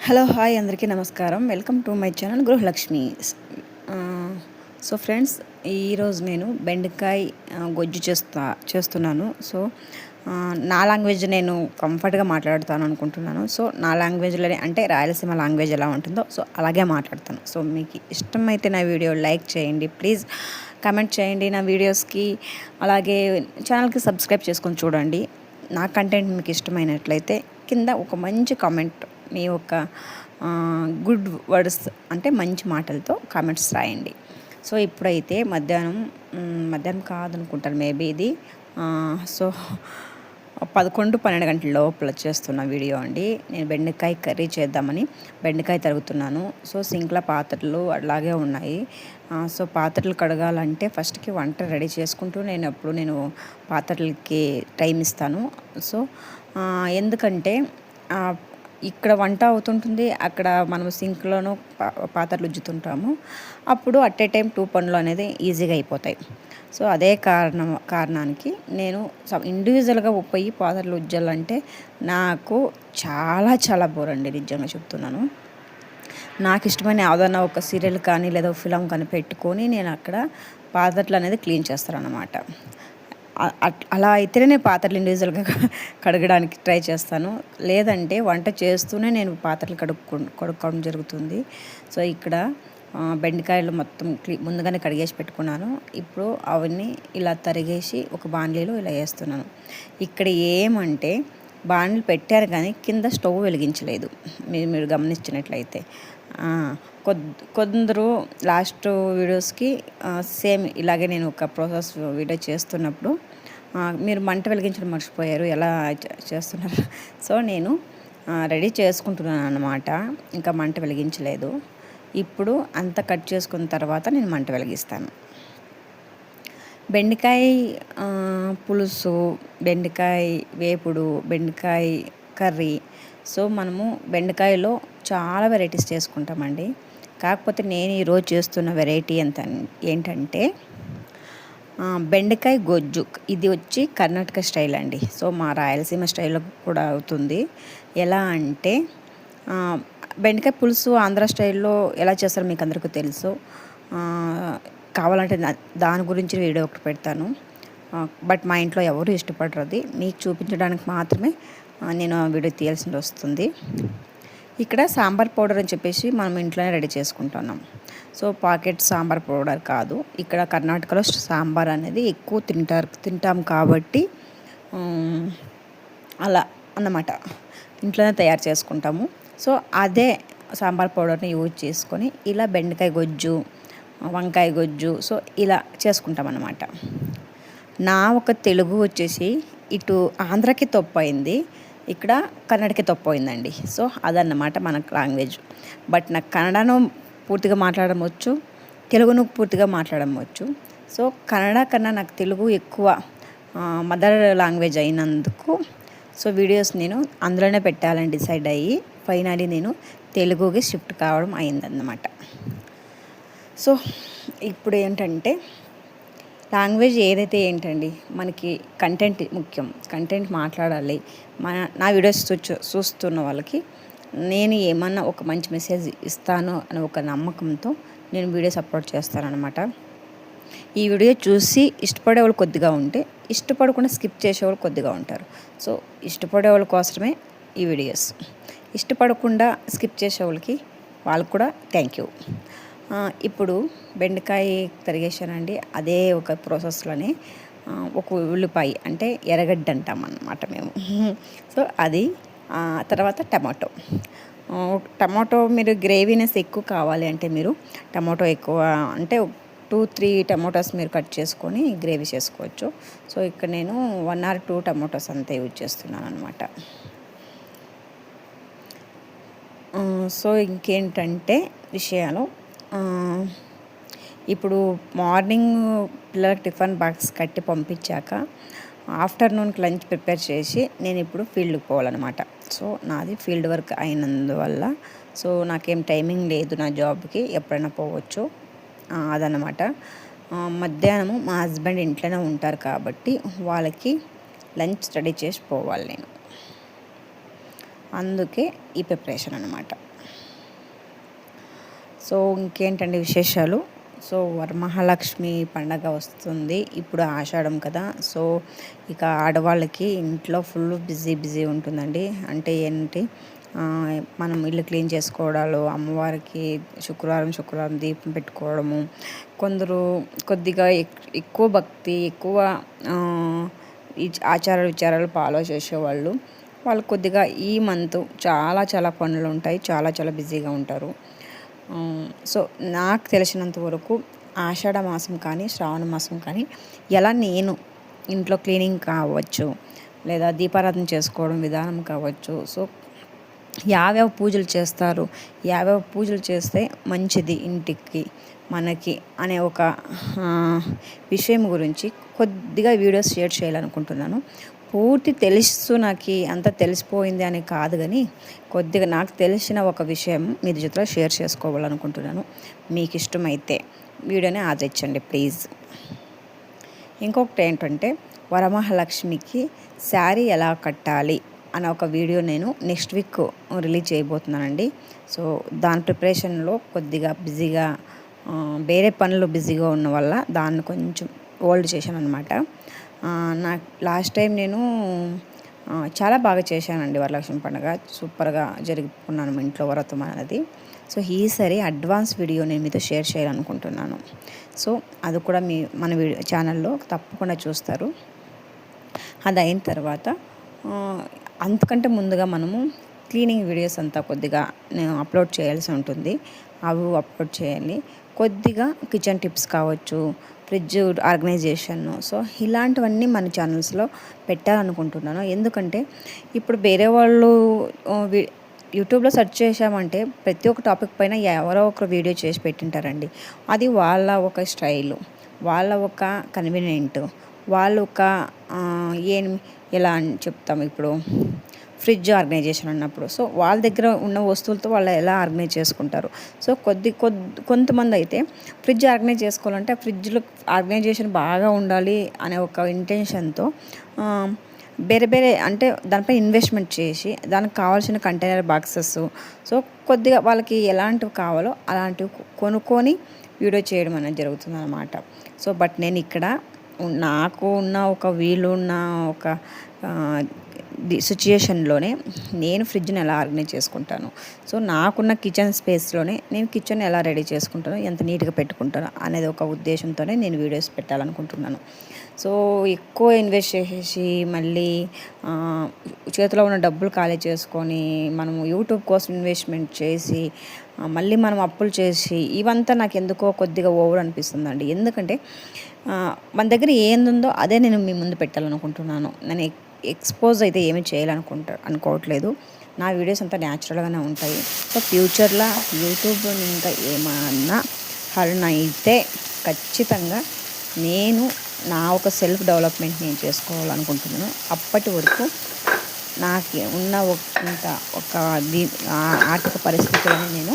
Hello hi అందరికీ నమస్కారం. Welcome to my channel Gruhalakshmi. So friends, ఈరోజు నేను బెండకాయ గొజ్జు చేస్తున్నాను. సో నా లాంగ్వేజ్ నేను కంఫర్ట్గా మాట్లాడుతాను అనుకుంటున్నాను. సో నా లాంగ్వేజ్లోనే, అంటే రాయలసీమ లాంగ్వేజ్ ఎలా ఉంటుందో సో అలాగే మాట్లాడతాను. సో మీకు ఇష్టమైతే నా వీడియో లైక్ చేయండి, ప్లీజ్ కామెంట్ చేయండి నా వీడియోస్కి. అలాగే ఛానల్కి సబ్స్క్రైబ్ చేసుకొని చూడండి. నా కంటెంట్ మీకు ఇష్టమైనట్లయితే కింద ఒక మంచి కామెంట్, మీ యొక్క గుడ్ వర్డ్స్ అంటే మంచి మాటలతో కామెంట్స్ రాయండి. సో ఇప్పుడైతే మధ్యాహ్నం కాదనుకుంటాను, మేబీ ఇది సో 11-12 గంటల లోపల చేస్తున్న వీడియో అండి. నేను బెండకాయ కర్రీ చేద్దామని బెండకాయ తరుగుతున్నాను. సో సింక్లో పాత్రలు అలాగే ఉన్నాయి. సో పాత్రలు కడగాలంటే ఫస్ట్కి వంట రెడీ చేసుకుంటూ నేను పాత్రలకి టైం ఇస్తాను. సో ఎందుకంటే ఇక్కడ వంట అవుతుంటుంది, అక్కడ మనం సింక్లోనూ పాత్రలు ఉజ్జుతుంటాము. అప్పుడు అట్ ఏ టైం 2 పనులు అనేది ఈజీగా అయిపోతాయి. సో అదే కారణానికి నేను ఇండివిజువల్గా పోయి పాత్రలు ఉజ్జాలంటే నాకు చాలా చాలా బోర్ అండి, నిజంగా చెప్తున్నాను. నాకు ఇష్టమైన ఏదైనా ఒక సీరియల్ కానీ లేదా ఫిలం కానీ పెట్టుకొని నేను అక్కడ పాత్రలు అనేది క్లీన్ చేస్తాను అన్నమాట. అలా అయితేనే నేను పాత్రలు ఇండివిజువల్గా కడగడానికి ట్రై చేస్తాను. లేదంటే వంట చేస్తూనే నేను పాత్రలు కడుక్కోవడం జరుగుతుంది. సో ఇక్కడ బెండకాయలు మొత్తం ముందుగానే కడిగేసి పెట్టుకున్నాను. ఇప్పుడు అవన్నీ ఇలా తరిగేసి ఒక బాండ్లీలో ఇలా వేస్తున్నాను. ఇక్కడ ఏమంటే బాండ్లు పెట్టారు కానీ కింద స్టవ్ వెలిగించలేదు, మీరు గమనించినట్లయితే. కొందరు లాస్ట్ వీడియోస్కి సేమ్ ఇలాగే నేను ఒక ప్రాసెస్ వీడియో చేస్తున్నప్పుడు మీరు మంట వెలిగించడం మర్చిపోయారు, ఎలా చేస్తున్నారు. సో నేను రెడీ చేసుకుంటున్నాను అన్నమాట, ఇంకా మంట వెలిగించలేదు. ఇప్పుడు అంతా కట్ చేసుకున్న తర్వాత నేను మంట వెలిగిస్తాను. బెండకాయ పులుసు, బెండకాయ వేపుడు, బెండకాయ కర్రీ. సో మనము బెండకాయలో చాలా వెరైటీస్ చేసుకుంటామండి. కాకపోతే నేను ఈరోజు చేస్తున్న వెరైటీ ఏంటంటే బెండకాయ గొజ్జు. ఇది వచ్చి కర్ణాటక స్టైల్ అండి. సో మా రాయలసీమ స్టైల్లో కూడా అవుతుంది. ఎలా అంటే బెండకాయ పులుసు ఆంధ్ర స్టైల్లో ఎలా చేస్తారో మీకు అందరికీ తెలుసు. కావాలంటే దాని గురించి వీడియో ఒకటి పెడతాను. బట్ మా ఇంట్లో ఎవరు ఇష్టపడరు, అది మీకు చూపించడానికి మాత్రమే నేను వీడియో తీయాల్సి వస్తుంది. ఇక్కడ సాంబార్ పౌడర్ అని చెప్పేసి మనం ఇంట్లోనే రెడీ చేసుకుంటున్నాం. సో పాకెట్ సాంబార్ పౌడర్ కాదు, ఇక్కడ కర్ణాటకలో సాంబార్ అనేది ఎక్కువ తింటాం కాబట్టి అలా అన్నమాట, ఇంట్లోనే తయారు చేసుకుంటాము. సో అదే సాంబార్ పౌడర్ని యూజ్ చేసుకొని ఇలా బెండకాయ గొజ్జు, వంకాయ గొజ్జు సో ఇలా చేసుకుంటాం అన్నమాట. నా ఒక తెలుగు వచ్చేసి ఇటు ఆంధ్రాకి తప్పయింది, ఇక్కడ కన్నడకి తప్పయిందండి. సో అదన్నమాట మన లాంగ్వేజ్. బట్ నాకు కన్నడను పూర్తిగా మాట్లాడడం వచ్చు, తెలుగును పూర్తిగా మాట్లాడడం వచ్చు. సో కన్నడ కన్నా నాకు తెలుగు ఎక్కువ మదర్ లాంగ్వేజ్ అయినందుకు సో వీడియోస్ నేను అందులోనే పెట్టాలని డిసైడ్ అయ్యి ఫైనలీ నేను తెలుగుకి షిఫ్ట్ కావడం అయిందన్నమాట. సో ఇప్పుడు ఏంటంటే లాంగ్వేజ్ ఏదైతే ఏంటండి, మనకి కంటెంట్ ముఖ్యం, కంటెంట్ మాట్లాడాలి. నా వీడియోస్ చూస్తున్న వాళ్ళకి నేను ఏమన్నా ఒక మంచి మెసేజ్ ఇస్తాను అని ఒక నమ్మకంతో నేను వీడియోస్ అప్లోడ్ చేస్తానన్నమాట. ఈ వీడియో చూసి ఇష్టపడే వాళ్ళు కొద్దిగా ఉంటే, ఇష్టపడకుండా స్కిప్ చేసేవాళ్ళు కొద్దిగా ఉంటారు. సో ఇష్టపడే వాళ్ళ కోసమే ఈ వీడియోస్. ఇష్టపడకుండా స్కిప్ చేసే వాళ్ళకి కూడా థ్యాంక్ యూ. ఇప్పుడు బెండకాయ తరిగేసానండి. అదే ఒక ప్రాసెస్లోనే ఒక ఉల్లిపాయ అంటే ఎర్రగడ్డ అంటాం అన్నమాట మేము. సో అది తర్వాత టమాటో మీరు గ్రేవీనెస్ ఎక్కువ కావాలి అంటే మీరు టమాటో ఎక్కువ అంటే 2-3 టమాటోస్ మీరు కట్ చేసుకొని గ్రేవీ చేసుకోవచ్చు. సో ఇక్కడ నేను 1 or 2 టమాటోస్ అంతే యూజ్ చేస్తున్నాను అనమాట. సో ఇంకేంటంటే విషయాలు, ఇప్పుడు మార్నింగ్ పిల్లలకి టిఫిన్ బాక్స్ కట్టి పంపించాక ఆఫ్టర్నూన్కి లంచ్ ప్రిపేర్ చేసి నేను ఇప్పుడు ఫీల్డ్కి పోవాలన్నమాట. సో నాది ఫీల్డ్ వర్క్ అయినందువల్ల సో నాకేం టైమింగ్ లేదు నా జాబ్కి, ఎప్పుడైనా పోవచ్చు అదన్నమాట. మధ్యాహ్నము మా హస్బెండ్ ఇంట్లోనే ఉంటారు కాబట్టి వాళ్ళకి లంచ్ రెడీ చేసి పోవాలి నేను, అందుకే ఈ ప్రిపరేషన్ అన్నమాట. సో ఇంకేంటండి విశేషాలు. సో వరమహాలక్ష్మి పండగ వస్తుంది, ఇప్పుడు ఆషాఢం కదా. సో ఇక ఆడవాళ్ళకి ఇంట్లో ఫుల్ బిజీ ఉంటుందండి. అంటే ఏంటి, మనం ఇల్లు క్లీన్ చేసుకోవడాలు, అమ్మవారికి శుక్రవారం దీపం పెట్టుకోవడము, కొందరు కొద్దిగా ఎక్కువ భక్తి, ఎక్కువ ఈ ఆచార విచారాలు ఫాలో చేసేవాళ్ళు, వాళ్ళు కొద్దిగా ఈ మంత్ చాలా పనులు ఉంటాయి, చాలా బిజీగా ఉంటారు. సో నాకు తెలిసినంత వరకు ఆషాఢ మాసం కానీ శ్రావణ మాసం కానీ ఎలా నేను ఇంట్లో క్లీనింగ్ కావచ్చు, లేదా దీపారాధన చేసుకోవడం విధానం కావచ్చు, సో యావ్యావ పూజలు చేస్తారు, యావ్యావ పూజలు చేస్తే మంచిది ఇంటికి మనకి అనే ఒక విషయం గురించి కొద్దిగా వీడియోస్ షేర్ చేయాలనుకుంటున్నాను. పూర్తి తెలుసు, నాకు అంతా తెలిసిపోయింది అని కాదు, కానీ కొద్దిగా నాకు తెలిసిన ఒక విషయం మీ జೊತೆ షేర్ చేసుకోవాలనుకుంటున్నాను. మీకు ఇష్టమైతే వీడియోని ఆదరించండి ప్లీజ్. ఇంకొకటి ఏంటంటే, వరమహాలక్ష్మికి శారీ ఎలా కట్టాలి అన్న ఒక వీడియో నేను నెక్స్ట్ వీక్ రిలీజ్ చేయబోతున్నానండి. సో దాని ప్రిపరేషన్లో కొద్దిగా బిజీగా, వేరే పనులు బిజీగా ఉన్న వల్ల దాన్ని కొంచెం హోల్డ్ చేశాను అనమాట. నాకు లాస్ట్ టైం నేను చాలా బాగా చేశానండి వరలక్ష్మి పండుగ, సూపర్గా జరుపుకున్నాను మా ఇంట్లో వ్రతం అనేది. సో ఈసారి అడ్వాన్స్ వీడియో నేను మీతో షేర్ చేయాలనుకుంటున్నాను. సో అది కూడా మన వీడియో ఛానల్లో తప్పకుండా చూస్తారు. అది అయిన తర్వాత అంతకంటే ముందుగా మనము క్లీనింగ్ వీడియోస్ అంతా కొద్దిగా నేను అప్లోడ్ చేయాల్సి ఉంటుంది, అవి అప్లోడ్ చేయాలి. కొద్దిగా కిచెన్ టిప్స్ కావచ్చు, ఫ్రిడ్జ్ ఆర్గనైజేషన్, సో ఇలాంటివన్నీ మన ఛానల్స్లో పెట్టాలనుకుంటున్నాను. ఎందుకంటే ఇప్పుడు వేరే వాళ్ళు యూట్యూబ్లో సెర్చ్ చేసామంటే ప్రతి ఒక్క టాపిక్ పైన ఎవరో ఒకరు వీడియో చేసి పెట్టింటారండి. అది వాళ్ళ ఒక స్టైలు, వాళ్ళ ఒక కన్వీనియంట్, వాళ్ళు ఒక ఎలా అని చెప్తాము, ఇప్పుడు ఫ్రిడ్జ్ ఆర్గనైజేషన్ అన్నప్పుడు సో వాళ్ళ దగ్గర ఉన్న వస్తువులతో వాళ్ళు ఎలా ఆర్గనైజ్ చేసుకుంటారు. సో కొంతమంది అయితే ఫ్రిడ్జ్ ఆర్గనైజ్ చేసుకోవాలంటే ఆ ఫ్రిడ్జ్లో ఆర్గనైజేషన్ బాగా ఉండాలి అనే ఒక ఇంటెన్షన్తో వేరే అంటే దానిపై ఇన్వెస్ట్మెంట్ చేసి దానికి కావాల్సిన కంటైనర్ బాక్సెస్, సో కొద్దిగా వాళ్ళకి ఎలాంటివి కావాలో అలాంటివి కొనుక్కొని వీడియో చేయడం అనేది జరుగుతుంది అన్నమాట. సో బట్ నేను ఇక్కడ నాకు ఉన్న ఒక వీలున్న ఒక సిచ్యుయేషన్లోనే నేను ఫ్రిడ్జ్ని ఎలా ఆర్గనైజ్ చేసుకుంటాను, సో నాకున్న కిచెన్ స్పేస్లోనే నేను కిచెన్ ఎలా రెడీ చేసుకుంటాను, ఎంత నీట్గా పెట్టుకుంటాను అనేది ఒక ఉద్దేశంతోనే నేను వీడియోస్ పెట్టాలనుకుంటున్నాను. సో ఎక్కువ ఇన్వెస్ట్ చేసేసి మళ్ళీ చేతిలో ఉన్న డబ్బులు ఖాళీ చేసుకొని మనము యూట్యూబ్ కోసం ఇన్వెస్ట్మెంట్ చేసి మళ్ళీ మనం అప్పులు చేసి ఇవంతా నాకు ఎందుకో కొద్దిగా ఓవర్ అనిపిస్తుందండి. ఎందుకంటే మన దగ్గర ఏందుందో అదే నేను మీ ముందు పెట్టాలనుకుంటున్నాను. నేను ఎక్స్పోజ్ అయితే ఏమీ అనుకోవట్లేదు. నా వీడియోస్ అంతా న్యాచురల్గానే ఉంటాయి. సో ఫ్యూచర్లో యూట్యూబ్లో ఇంకా ఏమన్నా హర్న్ అయితే ఖచ్చితంగా నేను నా ఒక సెల్ఫ్ డెవలప్మెంట్ నేను చేసుకోవాలనుకుంటున్నాను. అప్పటి వరకు నాకు ఉన్న ఒక ఆర్థిక పరిస్థితులను నేను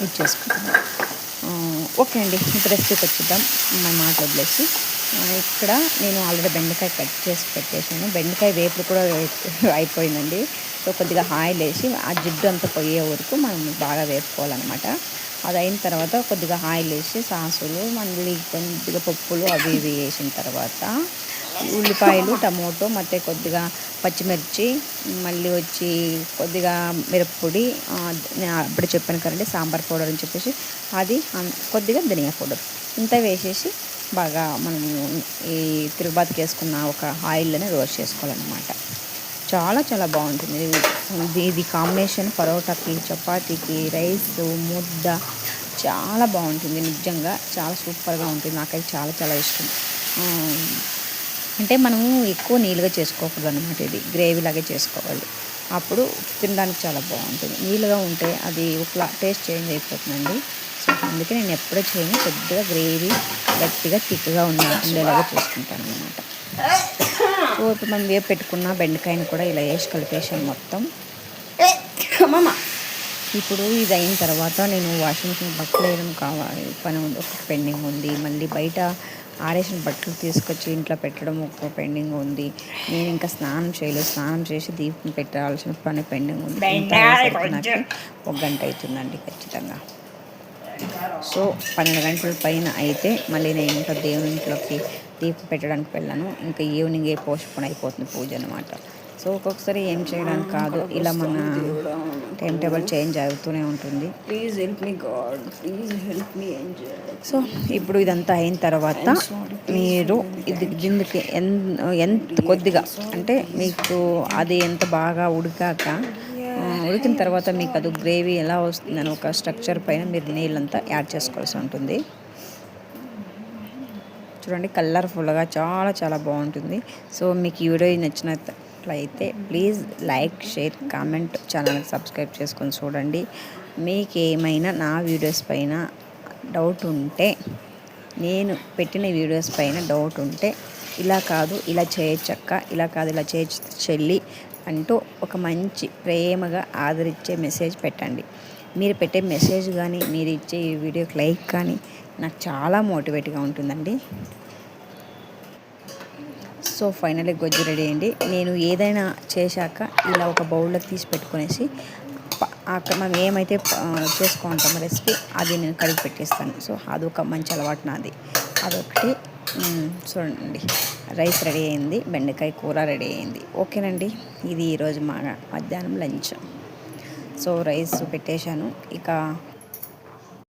ఇది చేసుకుంటున్నాను. ఓకే అండి, ఇప్పుడు రెసిపీకి వచ్చేద్దాం. మన మాట వదిలేసి ఇక్కడ నేను ఆల్రెడీ బెండకాయ కట్ చేసి పెట్టేసాను. బెండకాయ వేపుడు కూడా అయిపోయిందండి. సో కొద్దిగా ఆయిల్ వేసి ఆ జిడ్డు అంతా పోయే వరకు మనం బాగా వేపుకోవాలన్నమాట. అది అయిన తర్వాత కొద్దిగా ఆయిల్ వేసి సాసులు, మళ్ళీ కొద్దిగా పప్పులు అవి ఇవి వేసిన తర్వాత ఉల్లిపాయలు, టమోటో, ಮತ್ತು కొద్దిగా పచ్చిమిర్చి, మళ్ళీ వచ్చి కొద్దిగా మిరప్పొడి, నేను అప్పుడు చెప్పాను కదండి సాంబార్ పౌడర్ అని చెప్పేసి అది, కొద్దిగా ధనియా పౌడర్ ఇంత వేసేసి బాగా మనము ఈ తిరుపతికి వేసుకున్న ఒక ఆయిల్లోనే రోస్ట్ చేసుకోవాలన్నమాట. చాలా బాగుంటుంది ఇది కాంబినేషన్. పరోటాకి, చపాతీకి, రైస్, ముద్ద చాలా బాగుంటుంది. నిజంగా చాలా సూపర్గా ఉంటుంది. నాకైతే చాలా ఇష్టం. అంటే మనము ఎక్కువ నీళ్ళుగా చేసుకోకూడదు అన్నమాట. ఇది గ్రేవీ లాగే చేసుకోవాలి, అప్పుడు తినడానికి చాలా బాగుంటుంది. నీళ్ళుగా ఉంటే అది ఒక టేస్ట్ చేంజ్ అయిపోతుందండి. సో అందుకే నేను ఎప్పుడూ చేయను, కొద్దిగా గ్రేవీ గట్టిగా థిక్గా ఉండేలాగా చేసుకుంటాను అన్నమాట. సో ఇప్పుడు మనం వేపు పెట్టుకున్న బెండకాయని కూడా ఇలా వేసి కలిపేసాను మొత్తం. ఇప్పుడు ఇది అయిన తర్వాత నేను వాషింగ్ మిషన్ బట్టలు వేయడం కావాలి, పని ఉంది, ఒకటి పెండింగ్ ఉంది. మళ్ళీ బయట ఆరేసిన బట్టలు తీసుకొచ్చి ఇంట్లో పెట్టడం ఒక పెండింగ్ ఉంది. నేను ఇంకా స్నానం చేయలేదు, స్నానం చేసి దీపం పెట్టాల్సిన పని పెండింగ్ ఉంది. నాకు 1 గంట అవుతుందండి ఖచ్చితంగా. సో 12 గంటల పైన అయితే మళ్ళీ నేను ఇంకా దేవుని ఇంట్లోకి దీపం పెట్టడానికి వెళ్ళాను. ఇంకా ఈవినింగే పోస్ట్‌పోన్ అయిపోతుంది పూజ అనమాట. సో ఒక్కొక్కసారి ఏం చేయడానికి కాదు, ఇలా మన టైం టేబుల్ చేంజ్ అవుతూనే ఉంటుంది. Please help me God, please help me enjoy. So ఇప్పుడు ఇదంతా అయిన తర్వాత మీరు దీనికి ఎంత కొద్దిగా అంటే మీకు అది ఎంత బాగా ఉడికిన తర్వాత మీకు అది గ్రేవీ ఎలా వస్తుందని ఒక స్ట్రక్చర్ పైన మీరు నీళ్ళంతా యాడ్ చేసుకోవాల్సి ఉంటుంది. చూడండి కలర్ఫుల్గా చాలా చాలా బాగుంటుంది. సో మీకు ఈ వీడియో నచ్చినట్లయితే ప్లీజ్ లైక్, షేర్, కామెంట్, ఛానల్కి సబ్స్క్రైబ్ చేసుకొని చూడండి. మీకు ఏమైనా నా వీడియోస్ పైన డౌట్ ఉంటే, నేను పెట్టిన వీడియోస్ పైన డౌట్ ఉంటే ఇలా కాదు ఇలా చేయొచ్చక్క, ఇలా కాదు ఇలా చేయొచ్చు చెల్లి అంటూ ఒక మంచి ప్రేమగా ఆదరించే మెసేజ్ పెట్టండి. మీరు పెట్టే మెసేజ్ కానీ మీరు ఇచ్చే ఈ వీడియోకి లైక్ కానీ నాకు చాలా మోటివేట్గా ఉంటుందండి. సో ఫైనల్లీ గొజ్జు రెడీ అయ్యింది. నేను ఏదైనా చేశాక ఇలా ఒక బౌల్లోకి తీసి పెట్టుకునేసి అక్కడ మనం ఏమైతే చేసుకుంటామో రెసిపీ అది నేను కడిగి పెట్టేస్తాను. సో అదొక మంచి అలవాటు నాది. అదొకటి. చూడండి రైస్ రెడీ అయింది, బెండకాయ కూర రెడీ అయింది. ఓకేనండి, ఇది ఈరోజు మా మధ్యాహ్నం లంచ్. సో రైస్ పెట్టేశాను. ఇక